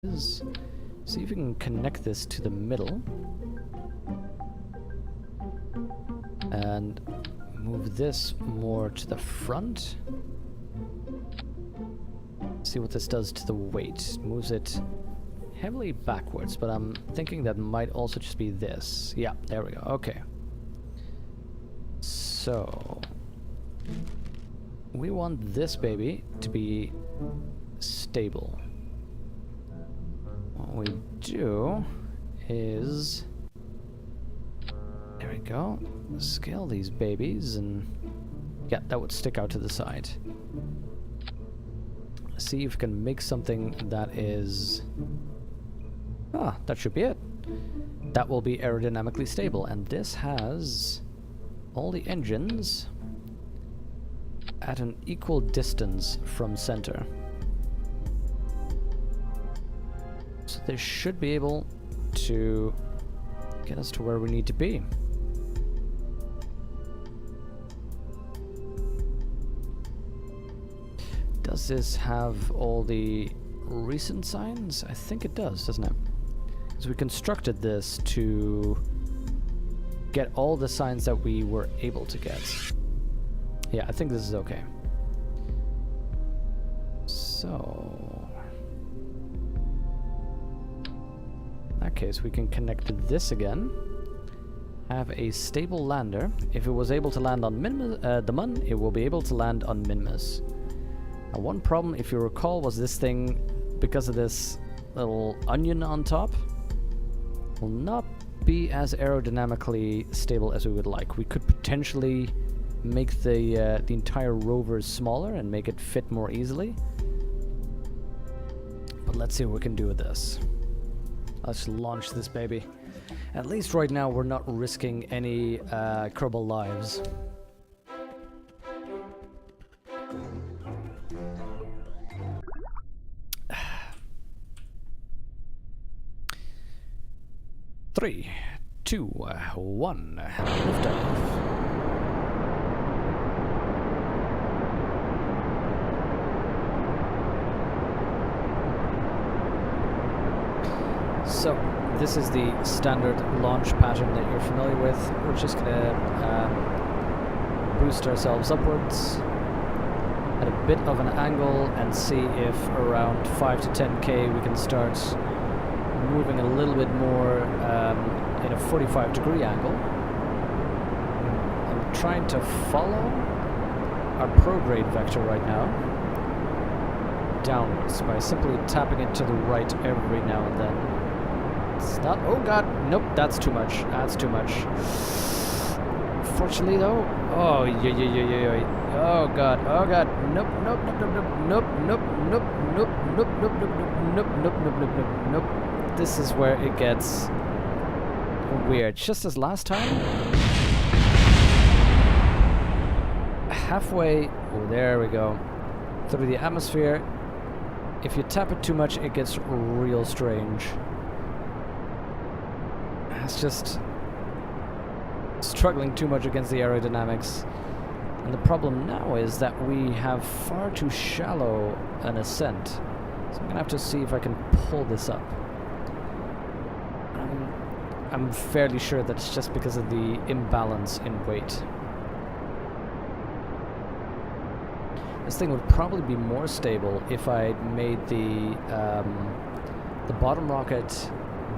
is see if we can connect this to the middle and move this more to the front. See what this does to the weight. Moves it heavily backwards, but I'm thinking that might also just be this. Yeah, there we go. Okay. So we want this baby to be stable. What we do is, there we go, scale these babies, and yeah, that would stick out to the side. See if we can make something that is, that should be it. That will be aerodynamically stable, and this has all the engines at an equal distance from center. So this should be able to get us to where we need to be. Does this have all the recent signs? I think it does, doesn't it? Because we constructed this to get all the signs that we were able to get. Yeah, I think this is okay. So in that case, we can connect to this again. Have a stable lander. If it was able to land on the Mun, it will be able to land on Minmus. Now, one problem, if you recall, was this thing, because of this little onion on top, will not be as aerodynamically stable as we would like. We could potentially make the entire rover smaller and make it fit more easily. But let's see what we can do with this. Let's launch this baby. At least right now we're not risking any Kerbal lives. Three, two, one. Liftoff. So, this is the standard launch pattern that you're familiar with. We're just going to boost ourselves upwards at a bit of an angle and see if around 5 to 10k we can start moving a little bit more in a 45-degree angle. I'm trying to follow our prograde vector right now downwards by simply tapping it to the right every now and then. It's not, oh god, nope, that's too much, that's too much. Fortunately though, oh oh god, nope, nope, nope, nope, nope, nope, nope, nope, nope, nope, nope, nope, nope, nope, nope, nope, nope. This is where it gets weird. Just as last time. Halfway, oh there we go, through the atmosphere. If you tap it too much, it gets real strange. It's just struggling too much against the aerodynamics. And the problem now is that we have far too shallow an ascent. So I'm gonna have to see if I can pull this up. I'm fairly sure that it's just because of the imbalance in weight. This thing would probably be more stable if I made the bottom rocket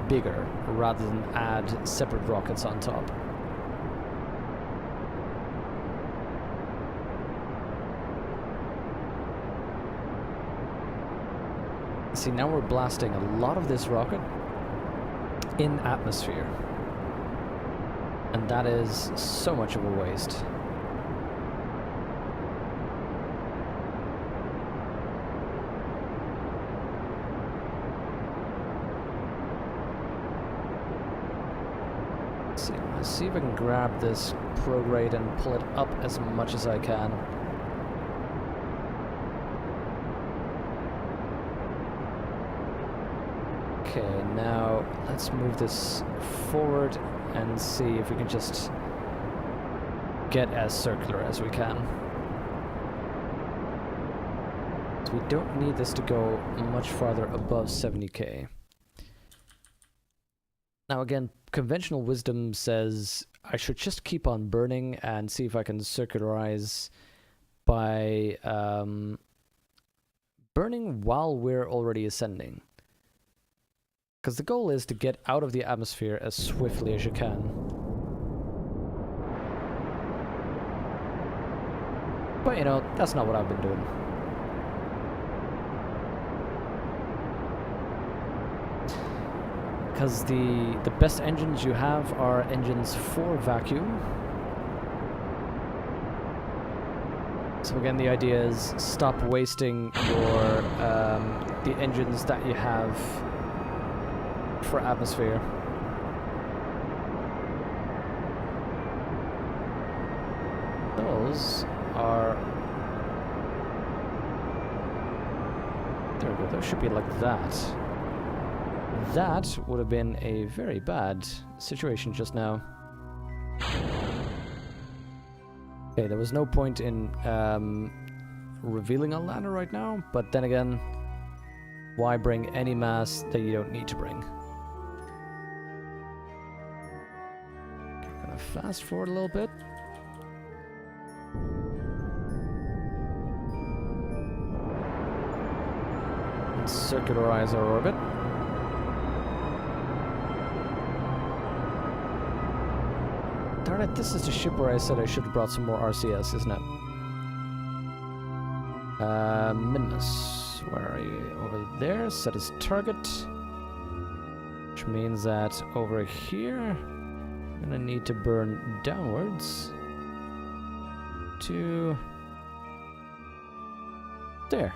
bigger rather than add separate rockets on top. See, now we're blasting a lot of this rocket in atmosphere, and that is so much of a waste. Let's see if I can grab this prograde and pull it up as much as I can. Okay, now let's move this forward and see if we can just get as circular as we can. we don't need this to go much farther above 70k. Now again, conventional wisdom says I should just keep on burning and see if I can circularize by burning while we're already ascending. Because the goal is to get out of the atmosphere as swiftly as you can. But you know, that's not what I've been doing. Because the best engines you have are engines for vacuum. So again, the idea is stop wasting your the engines that you have for atmosphere. Those are... There we go, those should be like that. That would have been a very bad situation just now. Okay, there was no point in revealing a lander right now, but then again, why bring any mass that you don't need to bring? Okay, I'm gonna fast forward a little bit. And circularize our orbit. Darn it, this is the ship where I said I should have brought some more RCS, isn't it? Minimus, where are you? Over there, set as target. Which means that over here, I'm gonna need to burn downwards to there.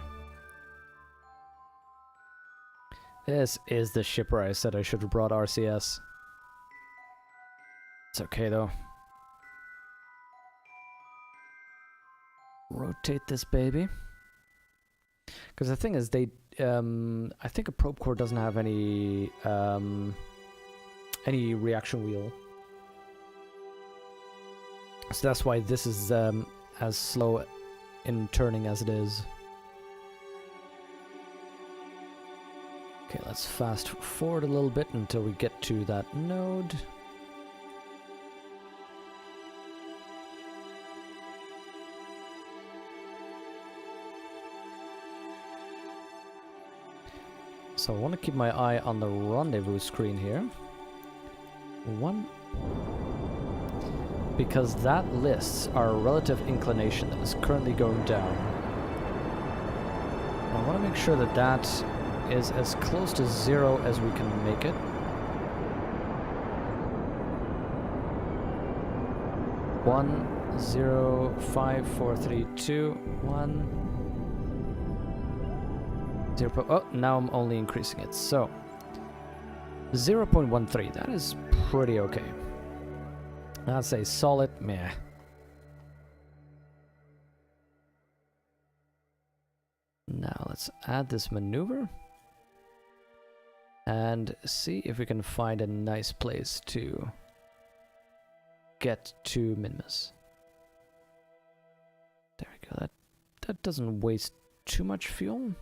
This is the ship where I said I should have brought RCS. It's okay though. Rotate this baby. Because the thing is, they, I think a probe core doesn't have any reaction wheel. So that's why this is as slow in turning as it is. Okay, let's fast forward a little bit until we get to that node. So I want to keep my eye on the rendezvous screen here. Because that lists our relative inclination that is currently going down. I want to make sure that that is as close to 0 as we can make it. 1, 0, 5, 4, 3, 2, 1. 0. Oh, now I'm only increasing it. So 0.13. That is pretty okay. I'd say solid meh. Now let's add this maneuver and see if we can find a nice place to get to Minimus. There we go. That doesn't waste too much fuel.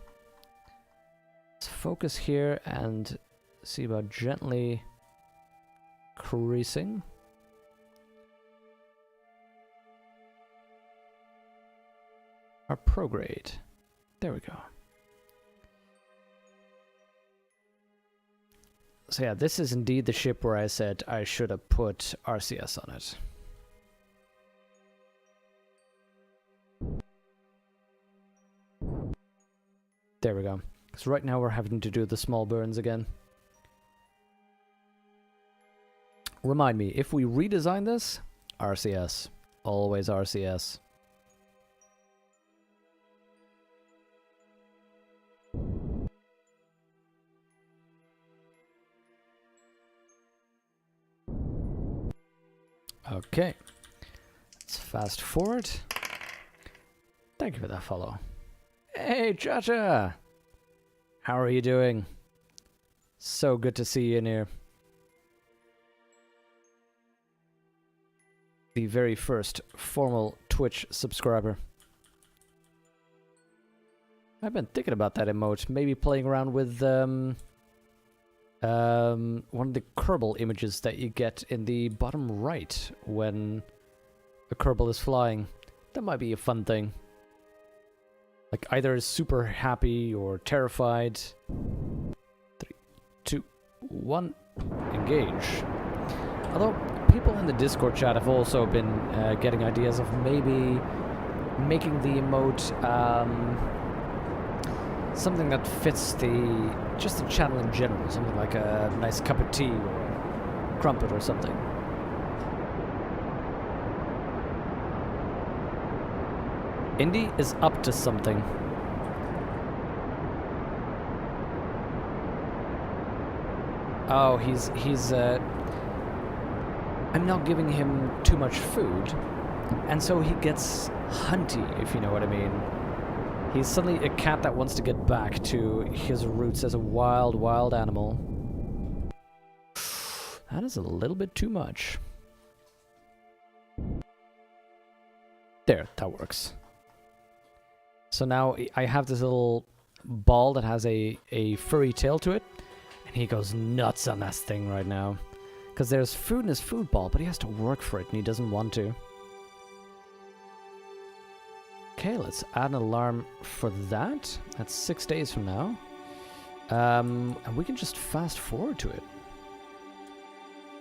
Let's focus here and see about gently creasing. Our prograde. There we go. So yeah, this is indeed the ship where I said I should have put RCS on it. There we go. So right now we're having to do the small burns again. Remind me, if we redesign this, RCS. Always RCS. Okay. Let's fast forward. Thank you for that follow. Hey, Chacha! How are you doing? So good to see you in here. The very first formal Twitch subscriber. I've been thinking about that emote. Maybe playing around with one of the Kerbal images that you get in the bottom right when a Kerbal is flying. That might be a fun thing. Like either super happy or terrified. 3, 2, 1, engage. Although people in the Discord chat have also been getting ideas of maybe making the emote something that fits just the channel in general. Something like a nice cup of tea or crumpet or something. Indy is up to something. Oh, he's I'm not giving him too much food, and so he gets hunty, if you know what I mean. He's suddenly a cat that wants to get back to his roots as a wild animal. That is a little bit too much. There, that works. So now I have this little ball that has a furry tail to it, and he goes nuts on that thing right now. Because there's food in his food ball, but he has to work for it, and he doesn't want to. Okay, let's add an alarm for that. That's 6 days from now. And we can just fast forward to it.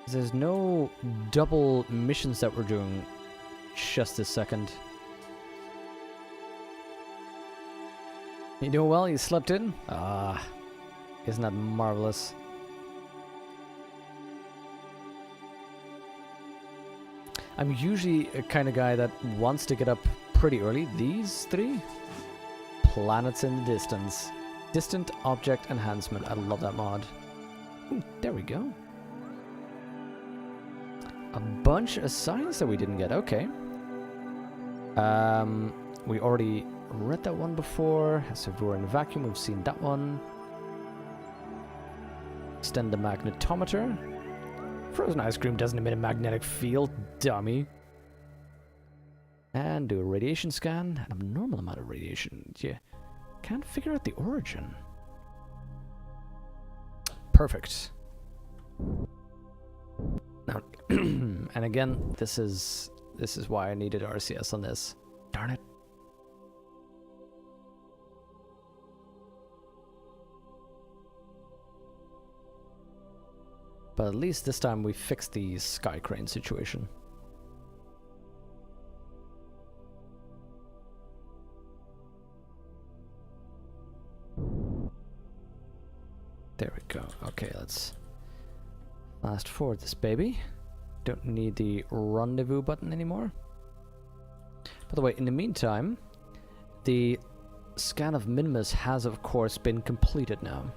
There's no double missions that we're doing just this second. You doing well? You slept in? Ah, isn't that marvelous? I'm usually a kind of guy that wants to get up pretty early. These 3? Planets in the distance. Distant object enhancement. I love that mod. Ooh, there we go. A bunch of signs that we didn't get. Okay. We already read that one before. As if we were in a vacuum, we've seen that one. Extend the magnetometer. Frozen ice cream doesn't emit a magnetic field, dummy. And do a radiation scan. An abnormal amount of radiation. Yeah. Can't figure out the origin. Perfect. Now, and again, this is why I needed RCS on this. Darn it. But at least this time we fixed the sky crane situation. There we go. Okay, let's fast forward this baby. Don't need the rendezvous button anymore. By the way, in the meantime, the scan of Minimus has of course been completed now.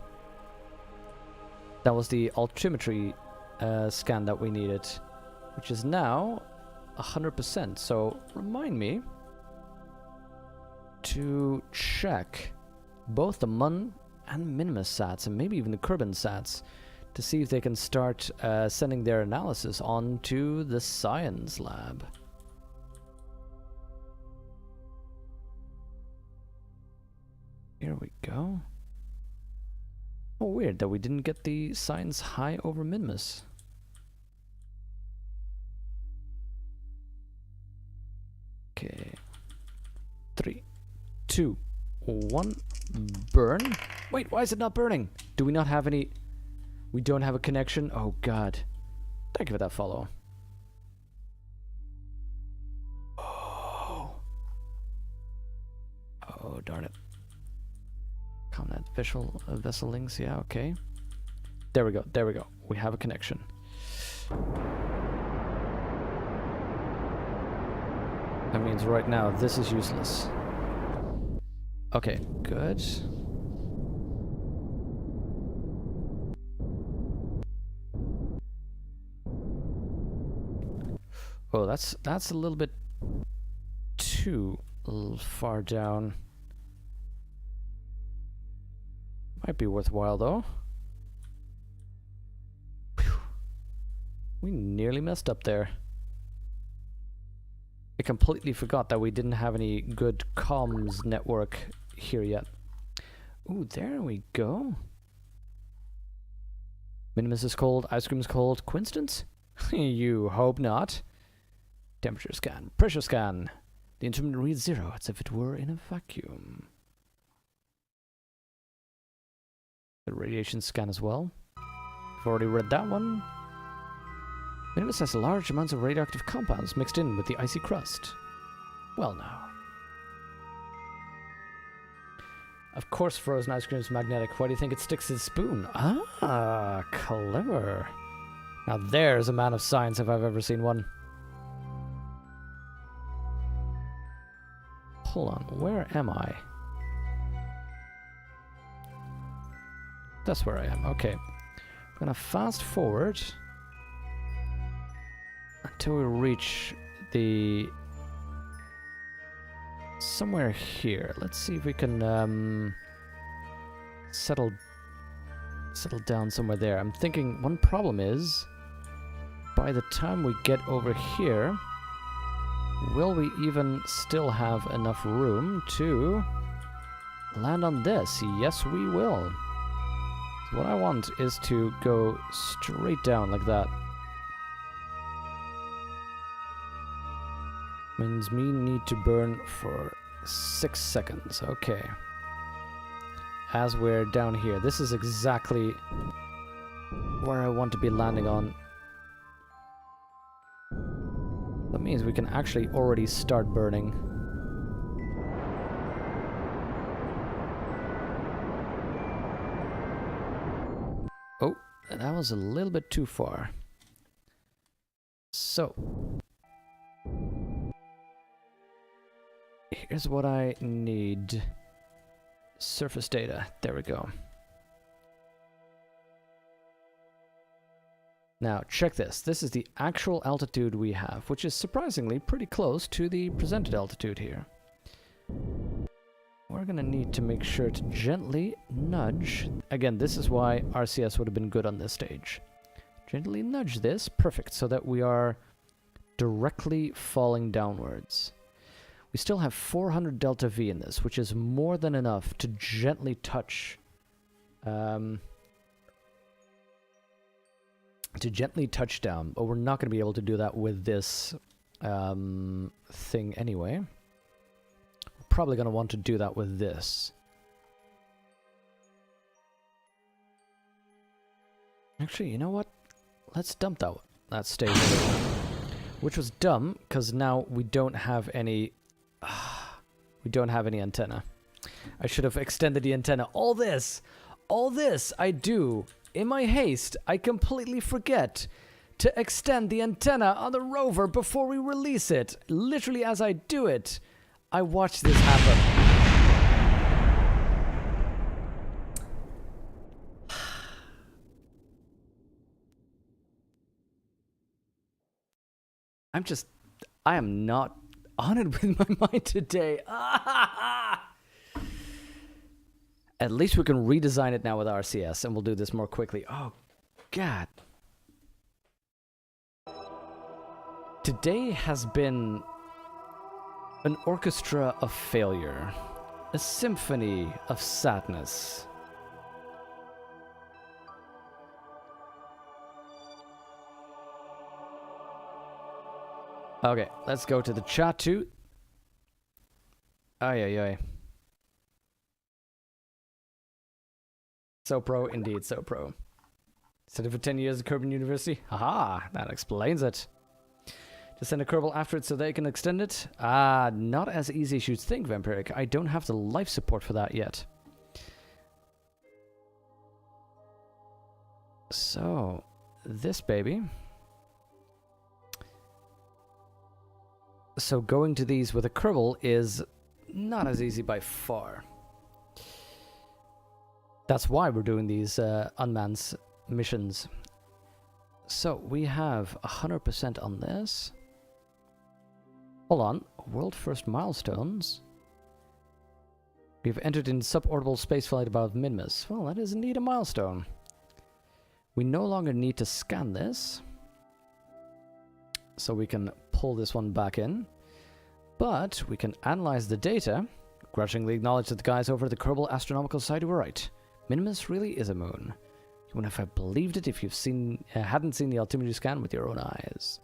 That was the altimetry scan that we needed, which is now 100%. So remind me to check both the Mun and Minimus sats, and maybe even the Kerbin sats, to see if they can start sending their analysis on to the science lab. Here we go. Oh, weird that we didn't get the science high over Minimus. Okay. 3, 2, 1. Burn. Wait, why is it not burning? Do we not have any... We don't have a connection? Oh, God. Thank you for that follow. Oh. Oh, darn it. Combat vessel links, yeah, okay. There we go, there we go. We have a connection. That means right now this is useless. Okay, good. Oh, that's a little bit too far down. Might be worthwhile though. Whew. We nearly messed up there. I completely forgot that we didn't have any good comms network here yet. Ooh, there we go. Minimus is cold, ice cream is cold. Coincidence? You hope not. Temperature scan, pressure scan. The instrument reads 0, as if it were in a vacuum. The radiation scan as well. I've already read that one. Minimus has large amounts of radioactive compounds mixed in with the icy crust. Well now. Of course frozen ice cream is magnetic. Why do you think it sticks to the spoon? Ah, clever. Now there's a man of science if I've ever seen one. Hold on, where am I? That's where I am, okay. We're gonna fast forward until we reach the... somewhere here. Let's see if we can settle down somewhere there. I'm thinking one problem is, by the time we get over here, will we even still have enough room to land on this? Yes, we will. So what I want is to go straight down like that. Means me need to burn for 6 seconds. Okay. As we're down here. This is exactly where I want to be landing on. That means we can actually already start burning. Oh, that was a little bit too far. So... here's what I need. Surface data. There we go. Now, check this. This is the actual altitude we have, which is surprisingly pretty close to the presented altitude here. We're gonna need to make sure to gently nudge. Again, this is why RCS would have been good on this stage. Gently nudge this. Perfect. So that we are directly falling downwards. We still have 400 delta V in this, which is more than enough to gently touch... to gently touch down, but we're not going to be able to do that with this thing anyway. We're probably going to want to do that with this. Actually, you know what? Let's dump that stage. Which was dumb, because now we don't have any... we don't have any antenna. I should have extended the antenna. All this I do. In my haste, I completely forget to extend the antenna on the rover before we release it. Literally as I do it, I watch this happen. I am not on it with my mind today. At least we can redesign it now with RCS, and we'll do this more quickly. Oh, God. Today has been an orchestra of failure. A symphony of sadness. Okay, let's go to the chat too. Ay, ay, ay. So pro, indeed, so pro. Studied for 10 years at Kerbal University? Haha, that explains it. To send a Kerbal after it so they can extend it? Ah, not as easy as you'd think, Vampiric. I don't have the life support for that yet. So, this baby. So going to these with a Kerbal is not as easy by far. That's why we're doing these unmanned missions. So we have 100% on this. Hold on, world first milestones. We've entered in suborbital spaceflight above Minmus. Well, that is indeed a milestone. We no longer need to scan this. So we can pull this one back in. But we can analyze the data Grudgingly acknowledge that the guys over at the Kerbal Astronomical Society were right. Minimus really is a moon. You wouldn't have believed it if you've hadn't seen the altimetry scan with your own eyes.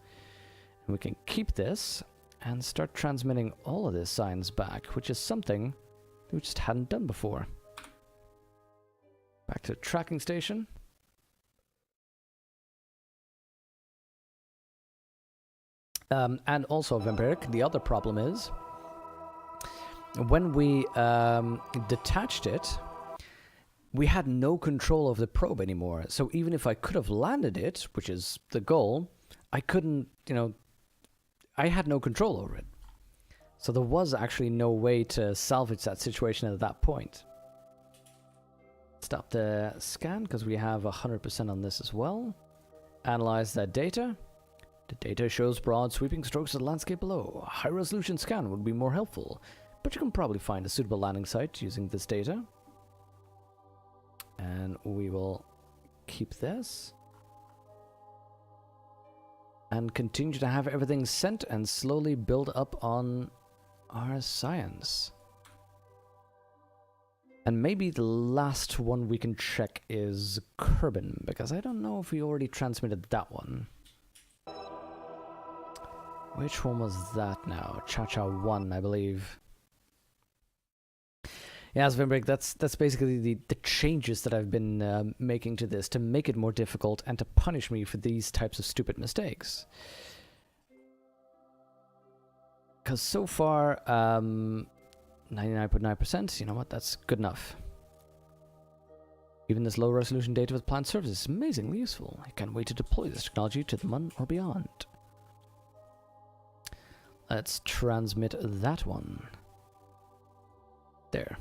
And we can keep this and start transmitting all of this science back, which is something we just hadn't done before. Back to the tracking station. And also, Vampiric, the other problem is, when we detached it, we had no control of the probe anymore. So even if I could have landed it, which is the goal, I couldn't, I had no control over it. So there was actually no way to salvage that situation at that point. Stop the scan, because we have 100% on this as well. Analyze that data. The data shows broad sweeping strokes of the landscape below. A high-resolution scan would be more helpful, but you can probably find a suitable landing site using this data. And we will keep this. And continue to have everything sent and slowly build up on our science. And maybe the last one we can check is Kerbin, because I don't know if we already transmitted that one. Which one was that now? Cha-Cha 1, I believe. Yeah, Svenbreak, that's basically the changes that I've been making to this to make it more difficult and to punish me for these types of stupid mistakes. Because so far, 99.9%, you know what, that's good enough. Even this low-resolution data with plant surface is amazingly useful. I can't wait to deploy this technology to the Mun or beyond. Let's transmit that one. There.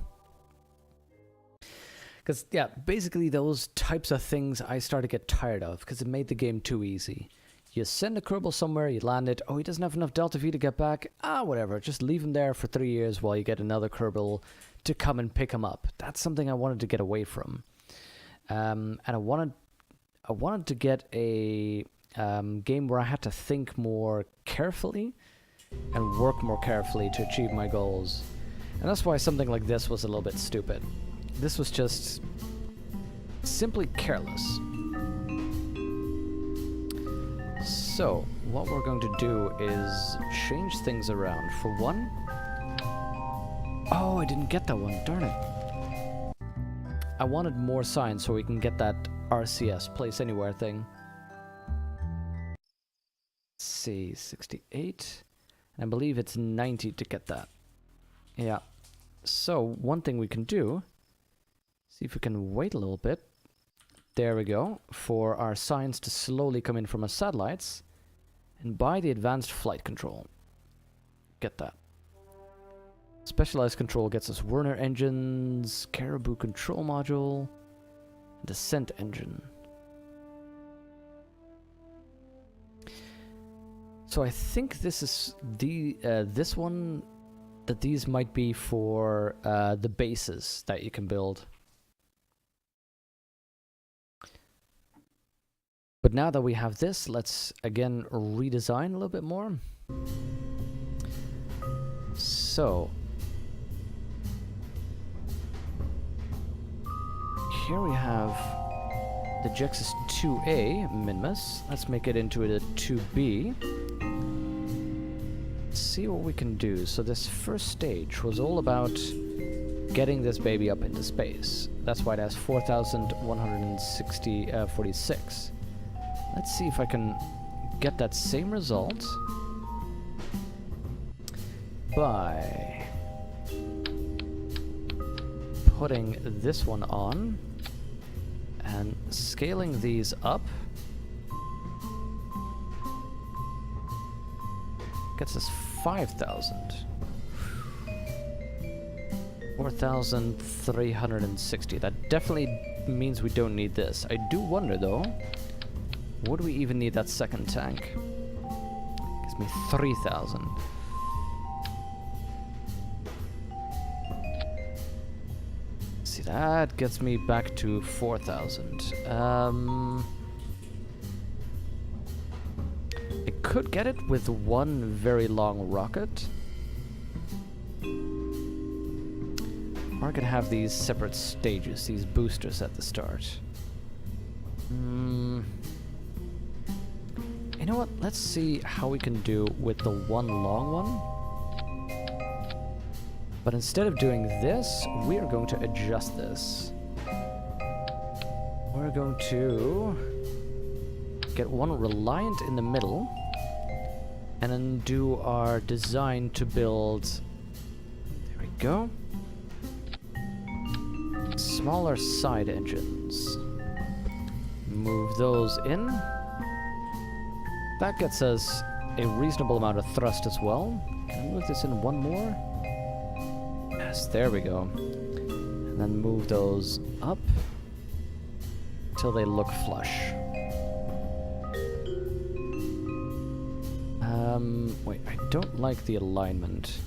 Because, yeah, basically those types of things I started to get tired of, because it made the game too easy. You send a Kerbal somewhere, you land it, oh, he doesn't have enough Delta V to get back, whatever, just leave him there for 3 years while you get another Kerbal to come and pick him up. That's something I wanted to get away from. And I wanted to get a game where I had to think more carefully and work more carefully to achieve my goals. And that's why something like this was a little bit stupid. This was just simply careless. So, what we're going to do is change things around. For one... Oh, I didn't get that one, darn it. I wanted more science so we can get that RCS, Place Anywhere thing. Let's see, 68... I believe it's 90 to get that. Yeah. So, one thing we can do, see if we can wait a little bit. There we go. For our science to slowly come in from our satellites. And buy the advanced flight control. Get that. Specialized control gets us Werner engines, Caribou control module, descent engine. So I think this is this one, that these might be for the bases that you can build. But now that we have this, let's again redesign a little bit more. So here we have the Jexus 2A Minmus. Let's make it into a 2B. See what we can do. So this first stage was all about getting this baby up into space. That's why it has 4,146. Let's see if I can get that same result by putting this one on and scaling these up. Gets us 5,000. 4,360. That definitely means we don't need this. I do wonder though, would we even need that second tank? Gives me 3,000. See, that gets me back to 4,000. I could get it with one very long rocket. Or I could have these separate stages, these boosters at the start. You know what? Let's see how we can do with the one long one. But instead of doing this, we are going to adjust this. We're going to get one reliant in the middle, and then do our design to build... There we go. Smaller side engines. Move those in. That gets us a reasonable amount of thrust as well. Can I move this in one more? Yes, there we go. And then move those up till they look flush. Wait, I don't like the alignment.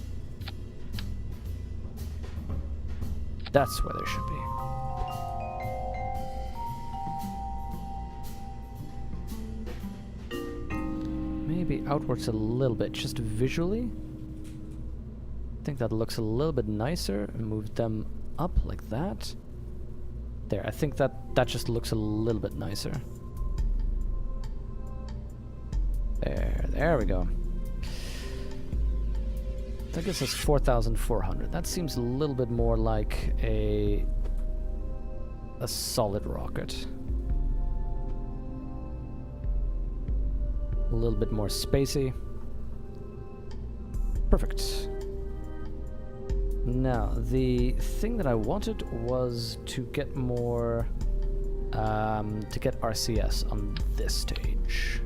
That's where they should be. Maybe outwards a little bit, just visually. I think that looks a little bit nicer. Move them up like that. There, I think that just looks a little bit nicer. There we go. That gives us 4,400. That seems a little bit more like a solid rocket. A little bit more spacey. Perfect. Now, the thing that I wanted was to get more... to get RCS on this stage.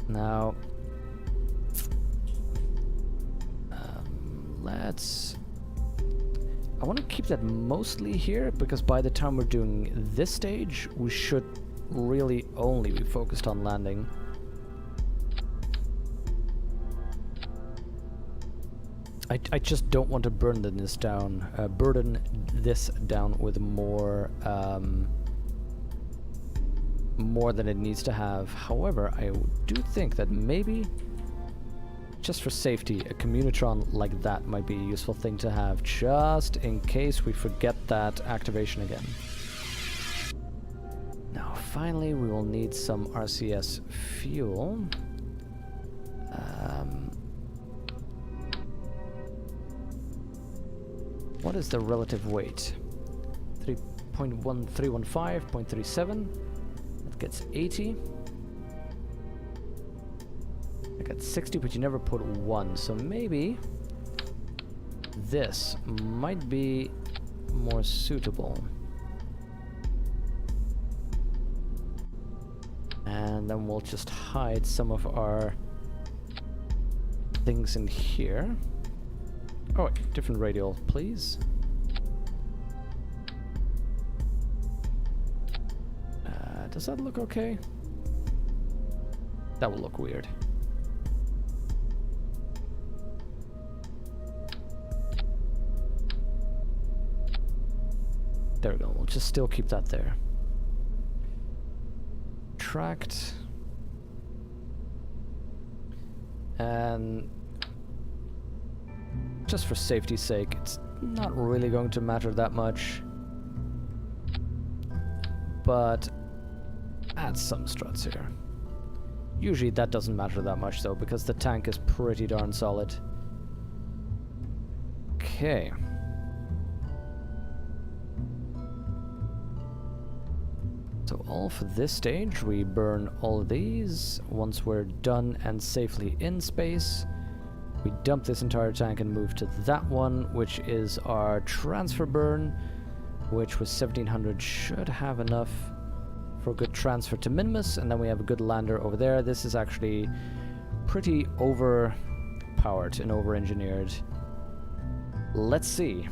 Now... I want to keep that mostly here, because by the time we're doing this stage, we should really only be focused on landing. I just don't want to burden this down with more more than it needs to have. However, I do think that maybe, just for safety, a Communitron like that might be a useful thing to have, just in case we forget that activation again. Now, finally, we will need some RCS fuel. What is the relative weight? 3.1315, 0.37. That gets 80. I got 60, but you never put 1, so maybe this might be more suitable. And then we'll just hide some of our things in here. Oh, wait, different radial, please. Does that look okay? That will look weird. There we go, we'll just still keep that there. Tract. And just for safety's sake, it's not really going to matter that much. But add some struts here. Usually that doesn't matter that much though, because the tank is pretty darn solid. Okay. So all for this stage, we burn all of these. Once we're done and safely in space, we dump this entire tank and move to that one, which is our transfer burn, which with 1700 should have enough for a good transfer to Minimus, and then we have a good lander over there. This is actually pretty overpowered and over-engineered. Let's see.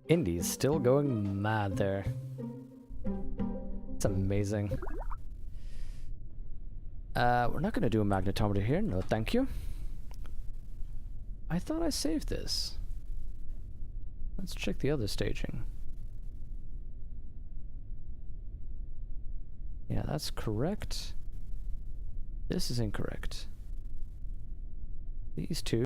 Indy's still going mad there. It's amazing. We're not going to do a magnetometer here. No, thank you. I thought I saved this. Let's check the other staging. Yeah, That's correct. This is incorrect. These two